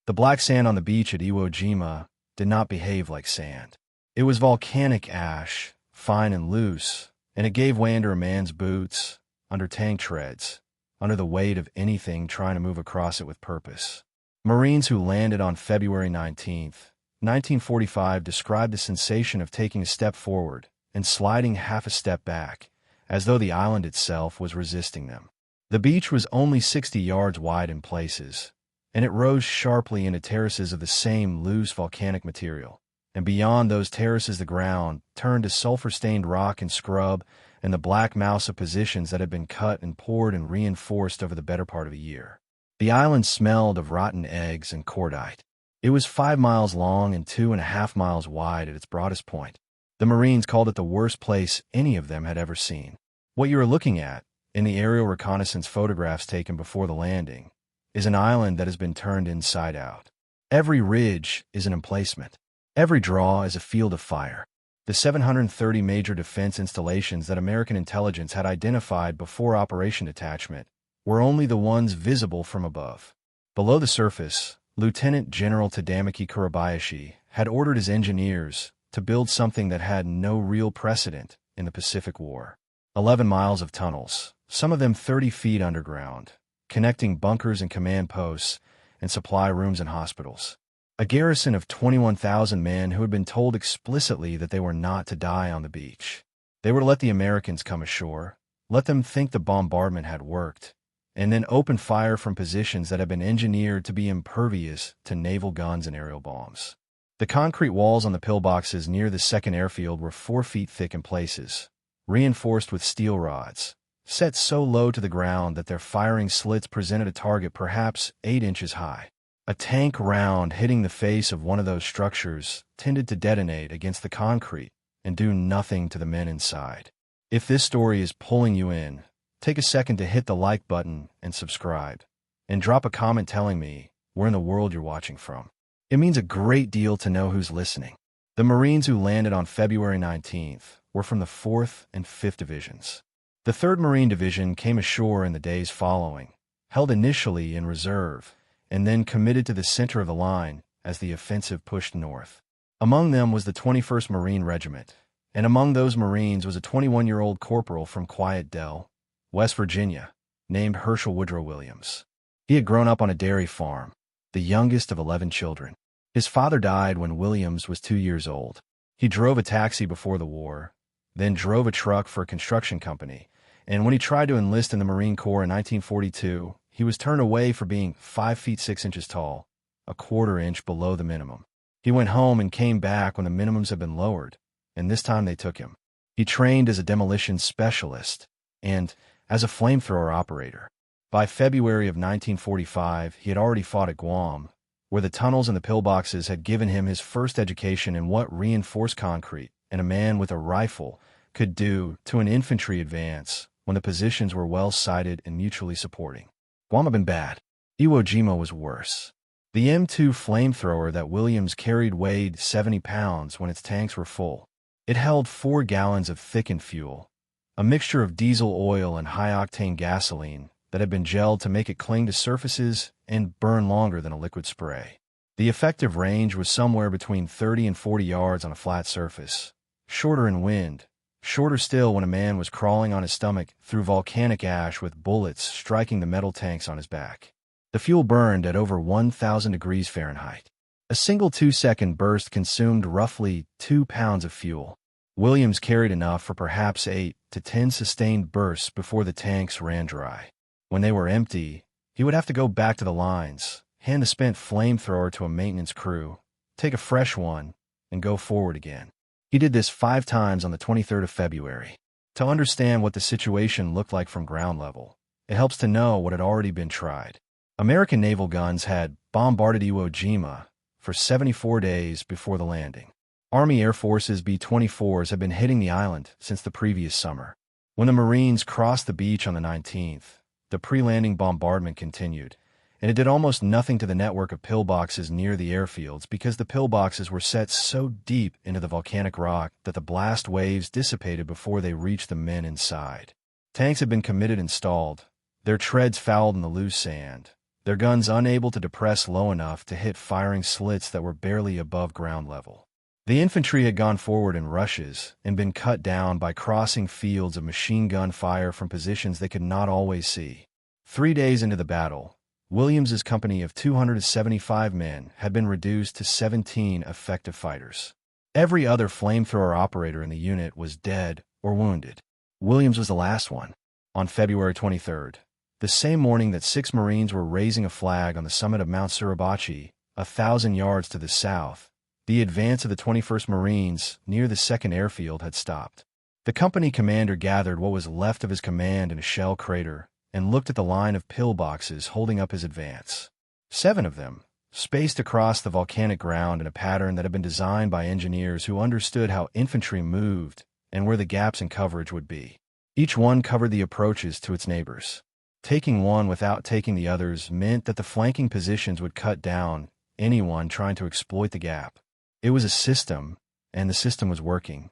The black sand on the beach at Iwo Jima did not behave like sand. It was volcanic ash, fine and loose, and it gave way under a man's boots, under tank treads, under the weight of anything trying to move across it with purpose. Marines who landed on February 19, 1945 described the sensation of taking a step forward and sliding half a step back, as though the island itself was resisting them. The beach was only 60 yards wide in places, and it rose sharply into terraces of the same loose volcanic material. And beyond those terraces the ground turned to sulfur-stained rock and scrub and the black mouse of positions that had been cut and poured and reinforced over the better part of a year. The island smelled of rotten eggs and cordite. It was 5 miles long and 2.5 miles wide at its broadest point. The Marines called it the worst place any of them had ever seen. What you are looking at, in the aerial reconnaissance photographs taken before the landing, is an island that has been turned inside out. Every ridge is an emplacement. Every draw is a field of fire. The 730 major defense installations that American intelligence had identified before Operation Detachment were only the ones visible from above. Below the surface, Lieutenant General Tadamaki Kurabayashi had ordered his engineers to build something that had no real precedent in the Pacific War. 11 miles of tunnels, some of them 30 feet underground, connecting bunkers and command posts and supply rooms and hospitals. A garrison of 21,000 men who had been told explicitly that they were not to die on the beach. They were to let the Americans come ashore, let them think the bombardment had worked, and then open fire from positions that had been engineered to be impervious to naval guns and aerial bombs. The concrete walls on the pillboxes near the second airfield were 4 feet thick in places, reinforced with steel rods, set so low to the ground that their firing slits presented a target perhaps 8 inches high. A tank round hitting the face of one of those structures tended to detonate against the concrete and do nothing to the men inside. If this story is pulling you in, take a second to hit the like button and subscribe, and drop a comment telling me where in the world you're watching from. It means a great deal to know who's listening. The Marines who landed on February 19th were from the 4th and 5th Divisions. The 3rd Marine Division came ashore in the days following, held initially in reserve, and then committed to the center of the line as the offensive pushed north. Among them was the 21st Marine Regiment, and among those Marines was a 21-year-old corporal from Quiet Dell, West Virginia, named Herschel Woodrow Williams. He had grown up on a dairy farm, the youngest of 11 children. His father died when Williams was 2 years old. He drove a taxi before the war, then drove a truck for a construction company, and when he tried to enlist in the Marine Corps in 1942, he was turned away for being 5 feet 6 inches tall, a quarter inch below the minimum. He went home and came back when the minimums had been lowered, and this time they took him. He trained as a demolition specialist and as a flamethrower operator. By February of 1945, he had already fought at Guam, where the tunnels and the pillboxes had given him his first education in what reinforced concrete and a man with a rifle could do to an infantry advance when the positions were well sighted and mutually supporting. Guam had been bad. Iwo Jima was worse. The M2 flamethrower that Williams carried weighed 70 pounds when its tanks were full. It held 4 gallons of thickened fuel, a mixture of diesel oil and high-octane gasoline that had been gelled to make it cling to surfaces and burn longer than a liquid spray. The effective range was somewhere between 30 and 40 yards on a flat surface, shorter in wind, shorter still when a man was crawling on his stomach through volcanic ash with bullets striking the metal tanks on his back. The fuel burned at over 1,000 degrees Fahrenheit. A single 2-second burst consumed roughly 2 pounds of fuel. Williams carried enough for perhaps 8 to 10 sustained bursts before the tanks ran dry. When they were empty, he would have to go back to the lines, hand the spent flamethrower to a maintenance crew, take a fresh one, and go forward again. He did this 5 times on the 23rd of February. To understand what the situation looked like from ground level, it helps to know what had already been tried. American naval guns had bombarded Iwo Jima for 74 days before the landing. Army Air Force's B-24s had been hitting the island since the previous summer. When the Marines crossed the beach on the 19th, the pre-landing bombardment continued, and it did almost nothing to the network of pillboxes near the airfields because the pillboxes were set so deep into the volcanic rock that the blast waves dissipated before they reached the men inside. Tanks had been committed and stalled, their treads fouled in the loose sand, their guns unable to depress low enough to hit firing slits that were barely above ground level. The infantry had gone forward in rushes and been cut down by crossing fields of machine gun fire from positions they could not always see. 3 days into the battle, Williams's company of 275 men had been reduced to 17 effective fighters. Every other flamethrower operator in the unit was dead or wounded. Williams was the last one. On February 23rd, the same morning that 6 Marines were raising a flag on the summit of Mount Suribachi, 1,000 yards to the south, the advance of the 21st Marines near the 2nd Airfield had stopped. The company commander gathered what was left of his command in a shell crater and looked at the line of pillboxes holding up his advance. 7 of them, spaced across the volcanic ground in a pattern that had been designed by engineers who understood how infantry moved and where the gaps in coverage would be. Each one covered the approaches to its neighbors. Taking one without taking the others meant that the flanking positions would cut down anyone trying to exploit the gap. It was a system, and the system was working.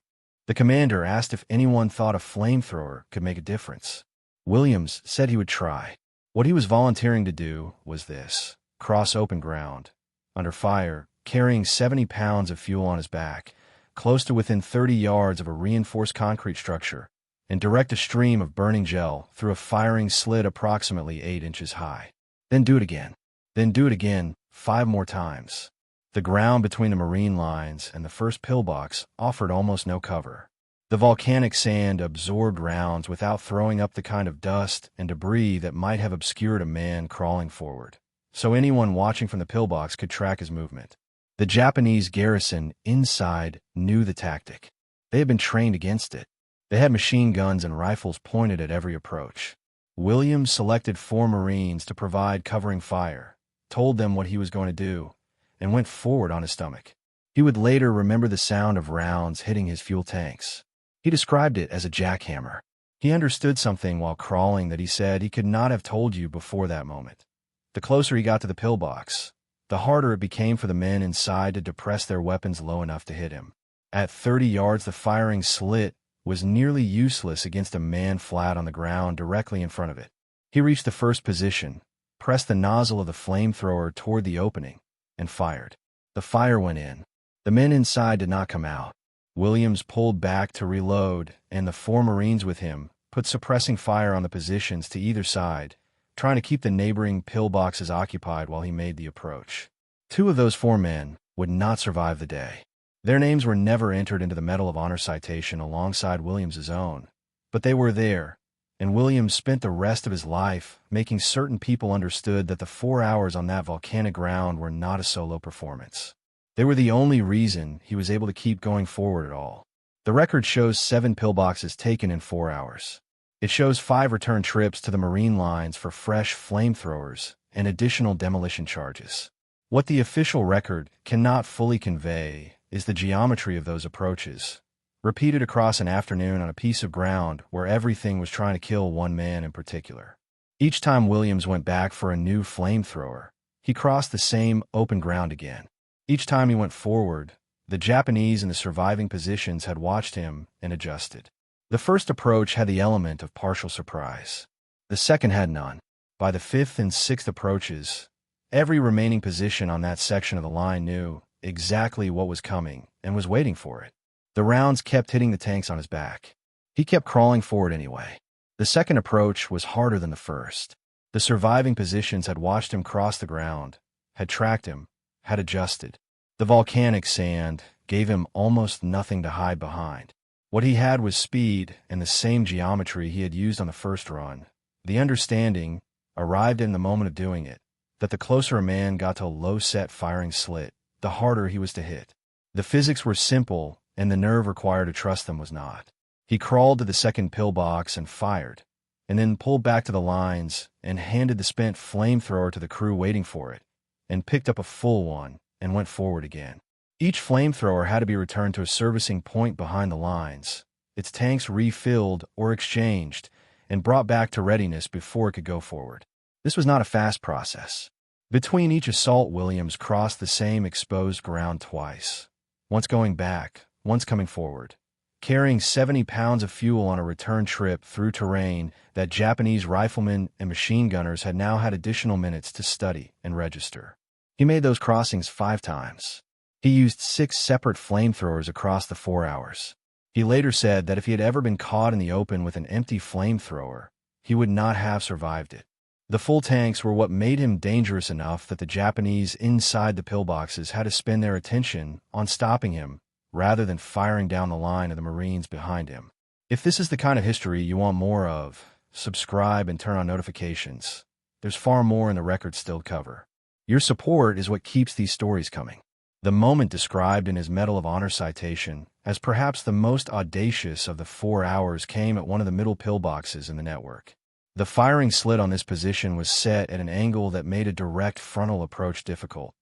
The commander asked if anyone thought a flamethrower could make a difference. Williams said he would try. What he was volunteering to do was this: cross open ground, under fire, carrying 70 pounds of fuel on his back, close to within 30 yards of a reinforced concrete structure, and direct a stream of burning gel through a firing slit approximately 8 inches high. Then do it again. Then do it again, 5 more times. The ground between the Marine lines and the first pillbox offered almost no cover. The volcanic sand absorbed rounds without throwing up the kind of dust and debris that might have obscured a man crawling forward, so anyone watching from the pillbox could track his movement. The Japanese garrison inside knew the tactic. They had been trained against it. They had machine guns and rifles pointed at every approach. Williams selected 4 Marines to provide covering fire, told them what he was going to do, and went forward on his stomach. He would later remember the sound of rounds hitting his fuel tanks. He described it as a jackhammer. He understood something while crawling that he said he could not have told you before that moment. The closer he got to the pillbox, the harder it became for the men inside to depress their weapons low enough to hit him. At 30 yards, the firing slit was nearly useless against a man flat on the ground directly in front of it. He reached the first position, pressed the nozzle of the flamethrower toward the opening, and fired. The fire went in. The men inside did not come out. Williams pulled back to reload, and the 4 Marines with him put suppressing fire on the positions to either side, trying to keep the neighboring pillboxes occupied while he made the approach. 2 of those 4 men would not survive the day. Their names were never entered into the Medal of Honor citation alongside Williams's own, but they were there, and Williams spent the rest of his life making certain people understood that the 4 hours on that volcanic ground were not a solo performance. They were the only reason he was able to keep going forward at all. The record shows 7 pillboxes taken in 4 hours. It shows 5 return trips to the Marine lines for fresh flamethrowers and additional demolition charges. What the official record cannot fully convey is the geometry of those approaches, repeated across an afternoon on a piece of ground where everything was trying to kill one man in particular. Each time Williams went back for a new flamethrower, he crossed the same open ground again. Each time he went forward, the Japanese in the surviving positions had watched him and adjusted. The first approach had the element of partial surprise. The second had none. By the 5th and 6th approaches, every remaining position on that section of the line knew exactly what was coming and was waiting for it. The rounds kept hitting the tanks on his back. He kept crawling forward anyway. The second approach was harder than the first. The surviving positions had watched him cross the ground, had tracked him, had adjusted. The volcanic sand gave him almost nothing to hide behind. What he had was speed and the same geometry he had used on the first run. The understanding, arrived in the moment of doing it, that the closer a man got to a low-set firing slit, the harder he was to hit. The physics were simple, and the nerve required to trust them was not. He crawled to the second pillbox and fired, and then pulled back to the lines and handed the spent flamethrower to the crew waiting for it, and picked up a full one and went forward again. Each flamethrower had to be returned to a servicing point behind the lines, its tanks refilled or exchanged, and brought back to readiness before it could go forward. This was not a fast process. Between each assault, Williams crossed the same exposed ground twice, once going back, once coming forward, carrying 70 pounds of fuel on a return trip through terrain that Japanese riflemen and machine gunners had now had additional minutes to study and register. He made those crossings 5 times. He used 6 separate flamethrowers across the 4 hours. He later said that if he had ever been caught in the open with an empty flamethrower, he would not have survived it. The full tanks were what made him dangerous enough that the Japanese inside the pillboxes had to spend their attention on stopping him rather than firing down the line of the Marines behind him. If this is the kind of history you want more of, subscribe and turn on notifications. There's far more in the record still to cover. Your support is what keeps these stories coming. The moment described in his Medal of Honor citation as perhaps the most audacious of the 4 hours came at one of the middle pillboxes in the network. The firing slit on this position was set at an angle that made a direct frontal approach difficult,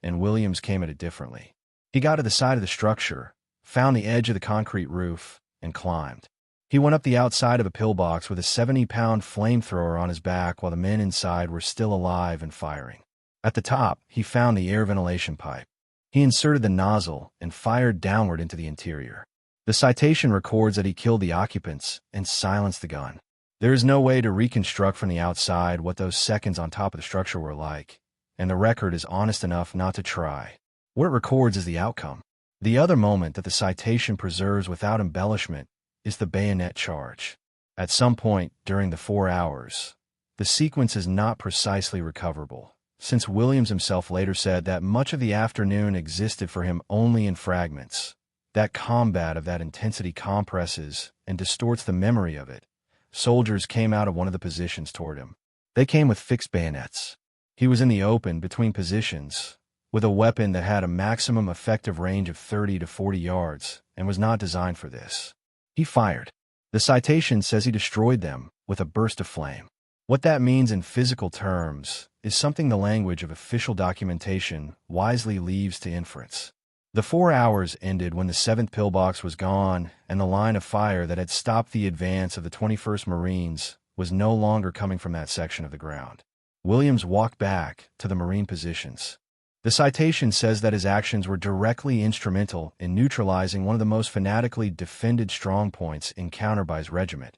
and Williams came at it differently. He got to the side of the structure, found the edge of the concrete roof, and climbed. He went up the outside of a pillbox with a 70-pound flamethrower on his back while the men inside were still alive and firing. At the top, he found the air ventilation pipe. He inserted the nozzle and fired downward into the interior. The citation records that he killed the occupants and silenced the gun. There is no way to reconstruct from the outside what those seconds on top of the structure were like, and the record is honest enough not to try. What it records is the outcome. The other moment that the citation preserves without embellishment is the bayonet charge. At some point during the 4 hours, the sequence is not precisely recoverable, since Williams himself later said that much of the afternoon existed for him only in fragments. That combat of that intensity compresses and distorts the memory of it. Soldiers came out of one of the positions toward him. They came with fixed bayonets. He was in the open between positions, with a weapon that had a maximum effective range of 30 to 40 yards and was not designed for this. He fired. The citation says he destroyed them with a burst of flame. What that means in physical terms is something the language of official documentation wisely leaves to inference. The 4 hours ended when the 7th pillbox was gone and the line of fire that had stopped the advance of the 21st Marines was no longer coming from that section of the ground. Williams walked back to the Marine positions. The citation says that his actions were directly instrumental in neutralizing one of the most fanatically defended strongpoints encountered by his regiment,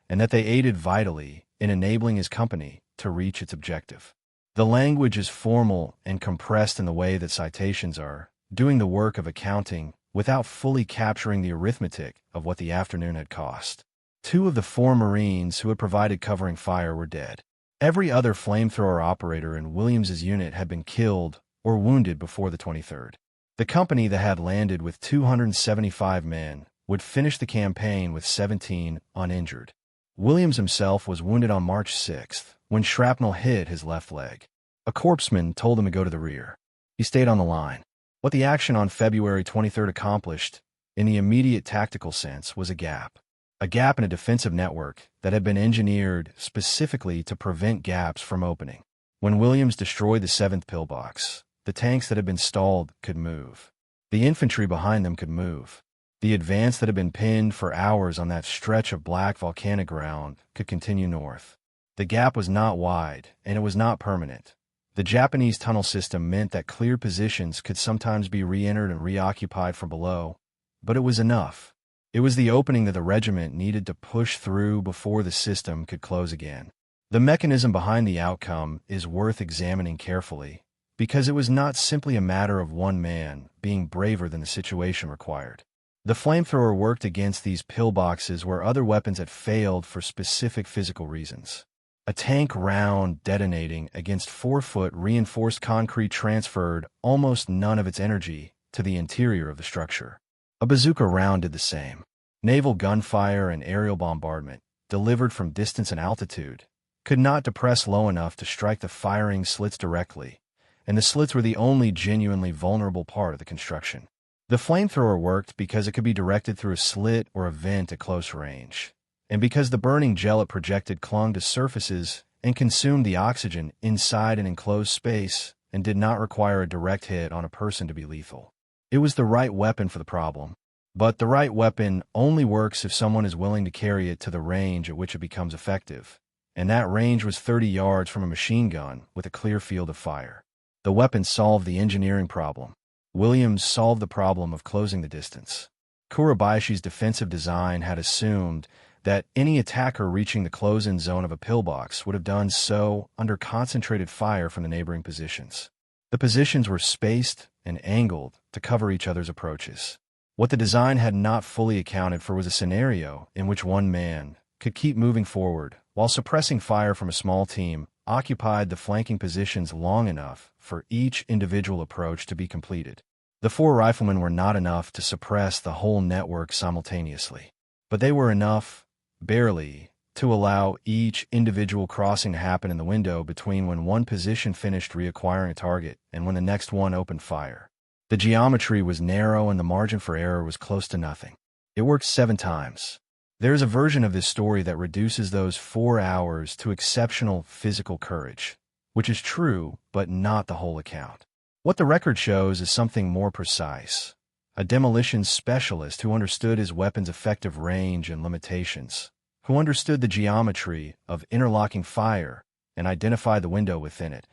and that they aided vitally in enabling his company to reach its objective. The language is formal and compressed in the way that citations are, doing the work of accounting without fully capturing the arithmetic of what the afternoon had cost. 2 of the 4 Marines who had provided covering fire were dead. Every other flamethrower operator in Williams's unit had been killed or wounded before the 23rd. The company that had landed with 275 men would finish the campaign with 17 uninjured. Williams himself was wounded on March 6th when shrapnel hit his left leg. A corpsman told him to go to the rear. He stayed on the line. What the action on February 23rd accomplished, in the immediate tactical sense, was a gap in a defensive network that had been engineered specifically to prevent gaps from opening. When Williams destroyed the 7th pillbox, the tanks that had been stalled could move. The infantry behind them could move. The advance that had been pinned for hours on that stretch of black volcanic ground could continue north. The gap was not wide, and it was not permanent. The Japanese tunnel system meant that clear positions could sometimes be re-entered and reoccupied from below, but it was enough. It was the opening that the regiment needed to push through before the system could close again. The mechanism behind the outcome is worth examining carefully, because it was not simply a matter of one man being braver than the situation required. The flamethrower worked against these pillboxes where other weapons had failed for specific physical reasons. A tank round detonating against 4-foot reinforced concrete transferred almost none of its energy to the interior of the structure. A bazooka round did the same. Naval gunfire and aerial bombardment, delivered from distance and altitude, could not depress low enough to strike the firing slits directly, and the slits were the only genuinely vulnerable part of the construction. The flamethrower worked because it could be directed through a slit or a vent at close range, and because the burning gel it projected clung to surfaces and consumed the oxygen inside an enclosed space and did not require a direct hit on a person to be lethal. It was the right weapon for the problem, but the right weapon only works if someone is willing to carry it to the range at which it becomes effective, and that range was 30 yards from a machine gun with a clear field of fire. The weapon solved the engineering problem. Williams solved the problem of closing the distance. Kurabayashi's defensive design had assumed that any attacker reaching the close-in zone of a pillbox would have done so under concentrated fire from the neighboring positions. The positions were spaced and angled to cover each other's approaches. What the design had not fully accounted for was a scenario in which one man could keep moving forward while suppressing fire from a small team occupied the flanking positions long enough for each individual approach to be completed. The 4 riflemen were not enough to suppress the whole network simultaneously, but they were enough, barely, to allow each individual crossing to happen in the window between when one position finished reacquiring a target and when the next one opened fire. The geometry was narrow and the margin for error was close to nothing. It worked 7 times. There is a version of this story that reduces those 4 hours to exceptional physical courage, which is true, but not the whole account. What the record shows is something more precise. A demolition specialist who understood his weapon's effective range and limitations, who understood the geometry of interlocking fire and identified the window within it,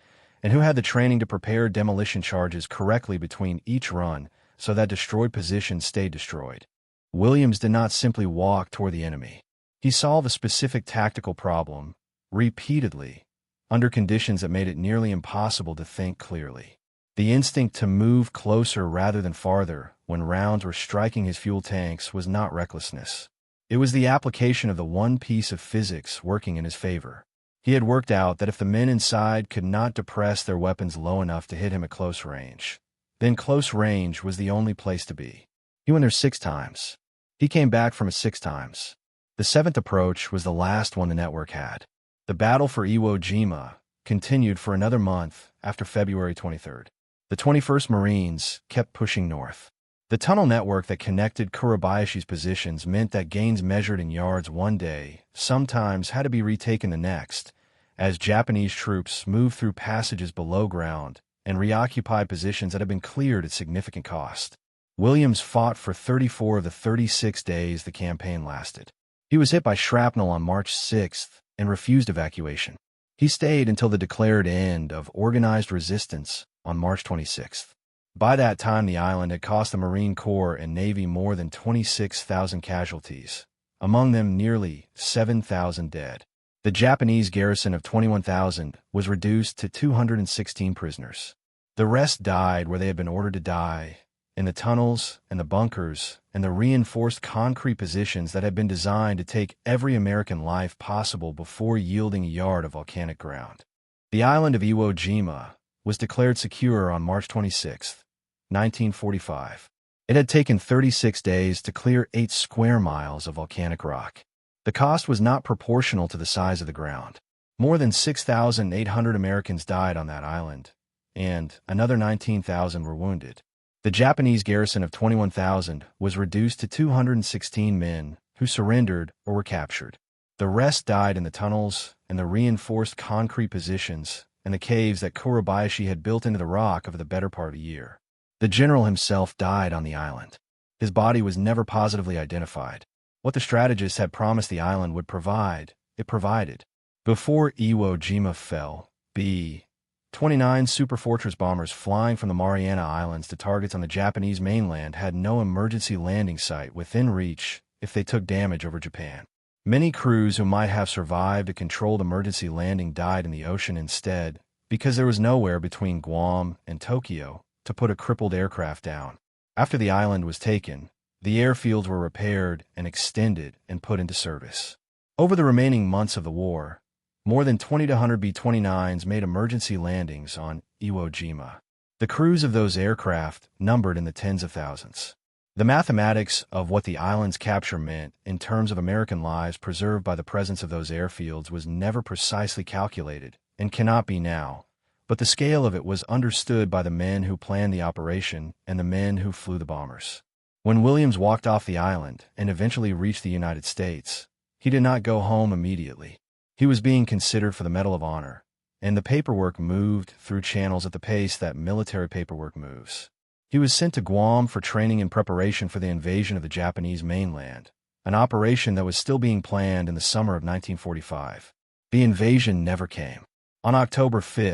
and who had the training to prepare demolition charges correctly between each run so that destroyed positions stayed destroyed. Williams did not simply walk toward the enemy. He solved a specific tactical problem, repeatedly, under conditions that made it nearly impossible to think clearly. The instinct to move closer rather than farther when rounds were striking his fuel tanks was not recklessness. It was the application of the one piece of physics working in his favor. He had worked out that if the men inside could not depress their weapons low enough to hit him at close range, then close range was the only place to be. He went there 6 times. He came back from it 6 times. The 7th approach was the last one the network had. The battle for Iwo Jima continued for another month after February 23rd. The 21st Marines kept pushing north. The tunnel network that connected Kurabayashi's positions meant that gains measured in yards one day sometimes had to be retaken the next, as Japanese troops moved through passages below ground and reoccupied positions that had been cleared at significant cost. Williams fought for 34 of the 36 days the campaign lasted. He was hit by shrapnel on March 6th and refused evacuation. He stayed until the declared end of organized resistance on March 26th. By that time, the island had cost the Marine Corps and Navy more than 26,000 casualties, among them nearly 7,000 dead. The Japanese garrison of 21,000 was reduced to 216 prisoners. The rest died where they had been ordered to die, in the tunnels and the bunkers and the reinforced concrete positions that had been designed to take every American life possible before yielding a yard of volcanic ground. The island of Iwo Jima was declared secure on March 26, 1945. It had taken 36 days to clear 8 square miles of volcanic rock. The cost was not proportional to the size of the ground. More than 6,800 Americans died on that island, and another 19,000 were wounded. The Japanese garrison of 21,000 was reduced to 216 men who surrendered or were captured. The rest died in the tunnels and the reinforced concrete positions and the caves that Kurabayashi had built into the rock over the better part of a year. The general himself died on the island. His body was never positively identified. What the strategists had promised the island would provide, it provided. Before Iwo Jima fell, B-29 Superfortress bombers flying from the Mariana Islands to targets on the Japanese mainland had no emergency landing site within reach if they took damage over Japan. Many crews who might have survived a controlled emergency landing died in the ocean instead because there was nowhere between Guam and Tokyo to put a crippled aircraft down. After the island was taken, the airfields were repaired and extended and put into service. Over the remaining months of the war, more than 2,200 B-29s made emergency landings on Iwo Jima. The crews of those aircraft numbered in the tens of thousands. The mathematics of what the island's capture meant in terms of American lives preserved by the presence of those airfields was never precisely calculated and cannot be now, but the scale of it was understood by the men who planned the operation and the men who flew the bombers. When Williams walked off the island and eventually reached the United States, he did not go home immediately. He was being considered for the Medal of Honor, and the paperwork moved through channels at the pace that military paperwork moves. He was sent to Guam for training in preparation for the invasion of the Japanese mainland, an operation that was still being planned in the summer of 1945. The invasion never came. On October 5,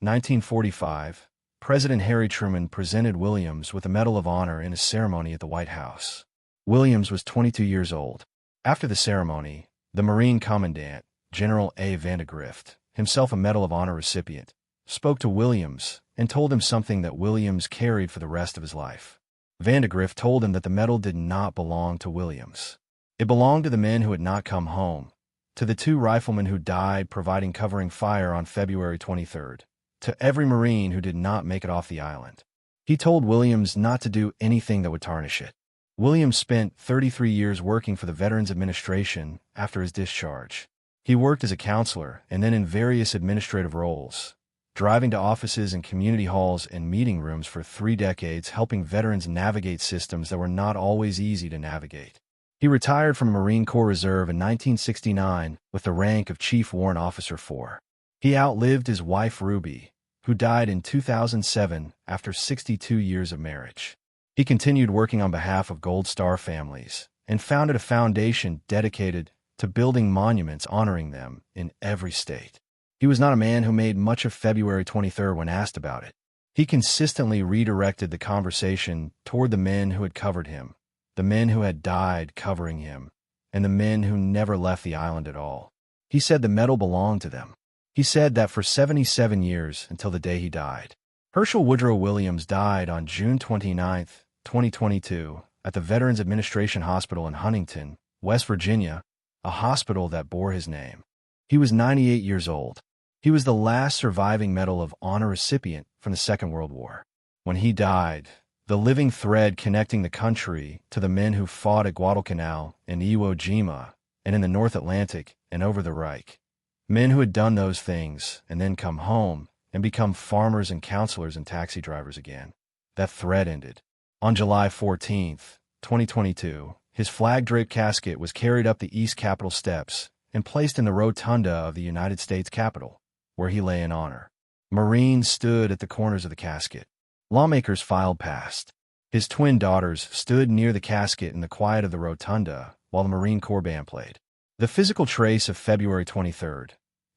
1945, President Harry Truman presented Williams with the Medal of Honor in a ceremony at the White House. Williams was 22 years old. After the ceremony, the Marine Commandant, General A. Vandegrift, himself a Medal of Honor recipient, spoke to Williams and told him something that Williams carried for the rest of his life. Vandegrift told him that the medal did not belong to Williams. It belonged to the men who had not come home, to the 2 riflemen who died providing covering fire on February 23rd, to every Marine who did not make it off the island. He told Williams not to do anything that would tarnish it. Williams spent 33 years working for the Veterans Administration after his discharge. He worked as a counselor and then in various administrative roles, driving to offices and community halls and meeting rooms for 3 decades, helping veterans navigate systems that were not always easy to navigate. He retired from Marine Corps Reserve in 1969 with the rank of Chief Warrant Officer 4. He outlived his wife Ruby, who died in 2007 after 62 years of marriage. He continued working on behalf of Gold Star families and founded a foundation dedicated to building monuments honoring them in every state. He was not a man who made much of February 23rd when asked about it. He consistently redirected the conversation toward the men who had covered him, the men who had died covering him, and the men who never left the island at all. He said the medal belonged to them. He said that for 77 years until the day he died. Herschel Woodrow Williams died on June 29, 2022, at the Veterans Administration Hospital in Huntington, West Virginia, a hospital that bore his name. He was 98 years old. He was the last surviving Medal of Honor recipient from the Second World War. When he died, the living thread connecting the country to the men who fought at Guadalcanal and Iwo Jima and in the North Atlantic and over the Reich. Men who had done those things and then come home and become farmers and counselors and taxi drivers again. That thread ended. On July 14, 2022, his flag-draped casket was carried up the East Capitol steps and placed in the rotunda of the United States Capitol, where he lay in honor. Marines stood at the corners of the casket. Lawmakers filed past. His twin daughters stood near the casket in the quiet of the rotunda while the Marine Corps band played. The physical trace of February 23,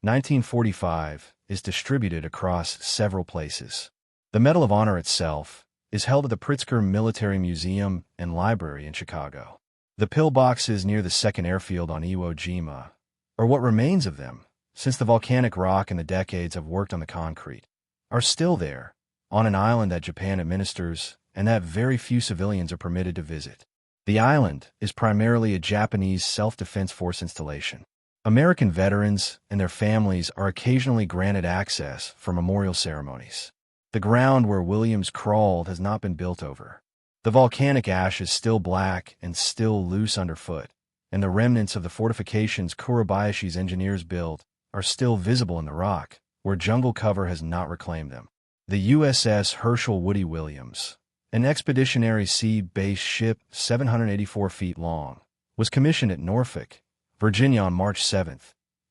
1945, is distributed across several places. The Medal of Honor itself is held at the Pritzker Military Museum and Library in Chicago. The pillboxes near the second airfield on Iwo Jima, or what remains of them, since the volcanic rock and the decades have worked on the concrete, are still there, on an island that Japan administers and that very few civilians are permitted to visit. The island is primarily a Japanese self-defense force installation. American veterans and their families are occasionally granted access for memorial ceremonies. The ground where Williams crawled has not been built over. The volcanic ash is still black and still loose underfoot, and the remnants of the fortifications Kurabayashi's engineers built are still visible in the rock, where jungle cover has not reclaimed them. The USS Herschel Woody Williams, an expeditionary sea-based ship 784 feet long, was commissioned at Norfolk, Virginia on March 7,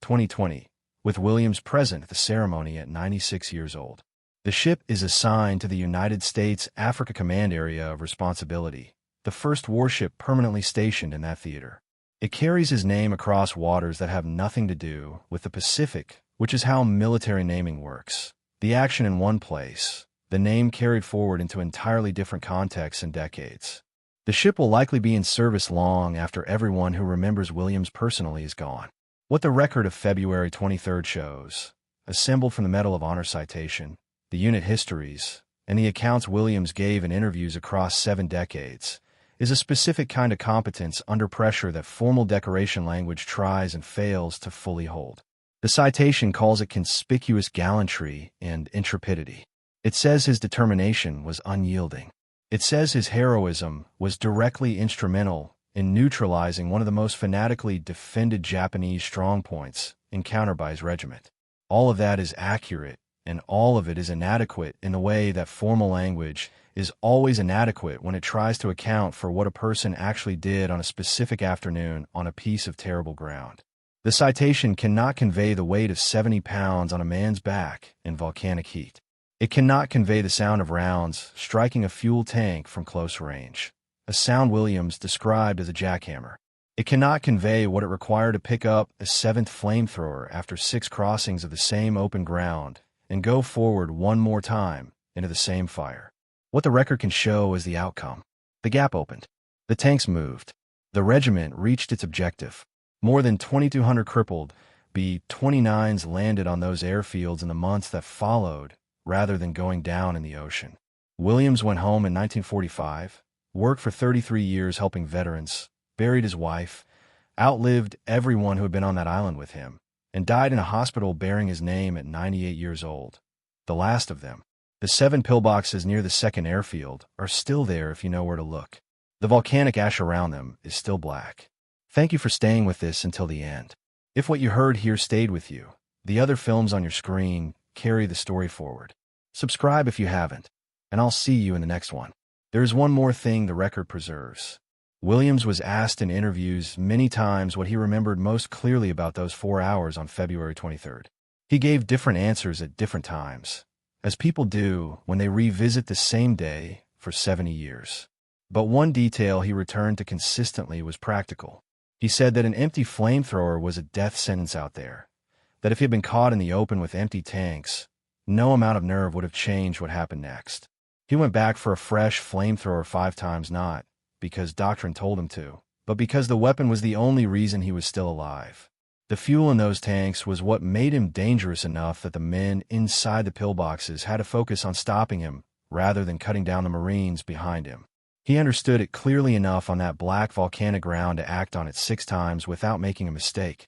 2020, with Williams present at the ceremony at 96 years old. The ship is assigned to the United States Africa Command Area of Responsibility, the first warship permanently stationed in that theater. It carries his name across waters that have nothing to do with the Pacific, which is how military naming works. The action in one place, the name carried forward into entirely different contexts and decades. The ship will likely be in service long after everyone who remembers Williams personally is gone. What the record of February 23rd shows, assembled from the Medal of Honor citation, the unit histories, and the accounts Williams gave in interviews across 7 decades, is a specific kind of competence under pressure that formal decoration language tries and fails to fully hold. The citation calls it conspicuous gallantry and intrepidity. It says his determination was unyielding. It says his heroism was directly instrumental in neutralizing one of the most fanatically defended Japanese strongpoints encountered by his regiment. All of that is accurate, and all of it is inadequate in the way that formal language is always inadequate when it tries to account for what a person actually did on a specific afternoon on a piece of terrible ground. The citation cannot convey the weight of 70 pounds on a man's back in volcanic heat. It cannot convey the sound of rounds striking a fuel tank from close range, a sound Williams described as a jackhammer. It cannot convey what it required to pick up a 7th flamethrower after 6 crossings of the same open ground and go forward one more time into the same fire. What the record can show is the outcome. The gap opened. The tanks moved. The regiment reached its objective. More than 2,200 crippled B-29s landed on those airfields in the months that followed, rather than going down in the ocean. Williams went home in 1945, worked for 33 years helping veterans, buried his wife, outlived everyone who had been on that island with him, and died in a hospital bearing his name at 98 years old. The last of them. The 7 pillboxes near the second airfield are still there if you know where to look. The volcanic ash around them is still black. Thank you for staying with this until the end. If what you heard here stayed with you, the other films on your screen carry the story forward. Subscribe if you haven't, and I'll see you in the next one. There is one more thing the record preserves. Williams was asked in interviews many times what he remembered most clearly about those 4 hours on February 23rd. He gave different answers at different times, as people do when they revisit the same day for 70 years. But one detail he returned to consistently was practical. He said that an empty flamethrower was a death sentence out there, that if he had been caught in the open with empty tanks, no amount of nerve would have changed what happened next. He went back for a fresh flamethrower 5 times, not because doctrine told him to, but because the weapon was the only reason he was still alive. The fuel in those tanks was what made him dangerous enough that the men inside the pillboxes had to focus on stopping him rather than cutting down the Marines behind him. He understood it clearly enough on that black volcanic ground to act on it 6 times without making a mistake.